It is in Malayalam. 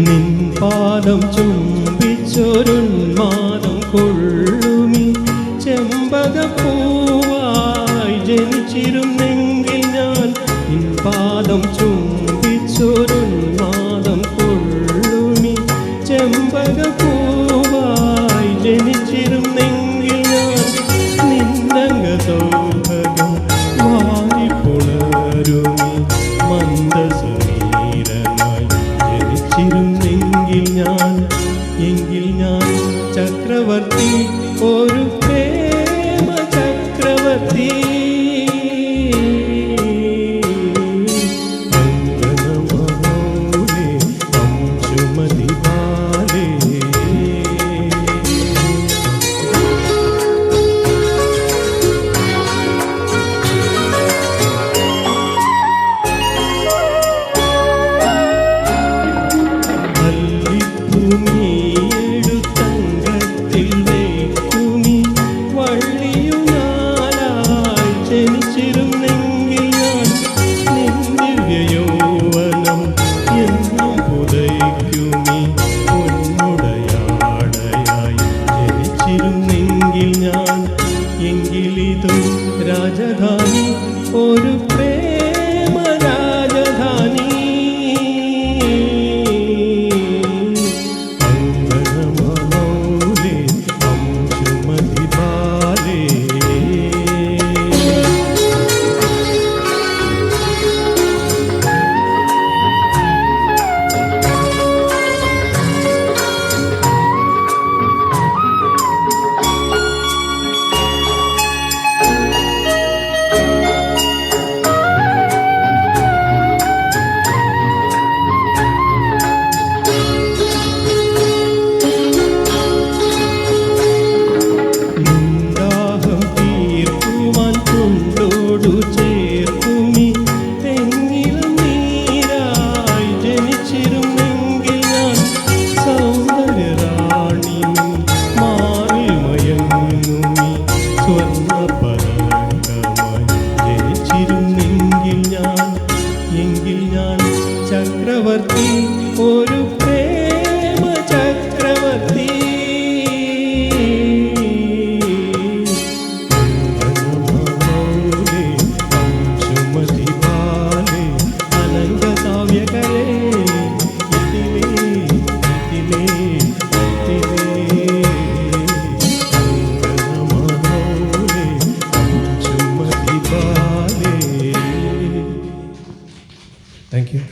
നിൻ പാദം ചുംബിച്ചൊരുന്മാദം കൊള്ളുമി ചെമ്പകപ്പൂവായി ജനിച്ചിരുന്നെങ്കിൽ ഞാൻ. നിൻ പാദം ചുംബിച്ചൊരുന്മാദം കൊള്ളുമി ചെമ്പകപ്പൂവായി ജനിച്ചിരുന്നെങ്കിൽ ഞാൻ. നിന്നംഗ സൗഭഗം വാരിപ്പുണരുമി മന്ദസുമീരനായി ജനിച്ചിരുന്നെങ്കിൽ ഞാൻ. എങ്കിൽ ഞാൻ ചക്രവർത്തി, ഒരു പ്രേമ ചക്രവർത്തി. അങ്കണമൗലേ അംശുമതി ബാലേ. തങ്കത്തിൽ വയ്ക്കുമി വള്ളിയുനാലായി ജനിച്ചിരുന്നെങ്കിൽ ഞാൻ. നിന്റെ യൗവനം എന്നും പുതയ്ക്കുമി പൊന്നുടയാടയായി ജനിച്ചിരുന്നെങ്കിൽ ഞാൻ. എങ്കിലിതും രാജധാനി, ഒരു പ്രേമ രാജധാനി. എങ്കിൽ ഞാൻ ചക്രവർത്തി, ഒരു പ്രേമ ചക്രവർത്തി. അങ്കണമൗലേ അംശുമതി ബാലേ അനംഗ കാവ്യകരേ. ഇതിലേ ഇതിലേ ഇതിലേ. അങ്കണമൗലേ അംശുമതി ബാലേ. Thank you.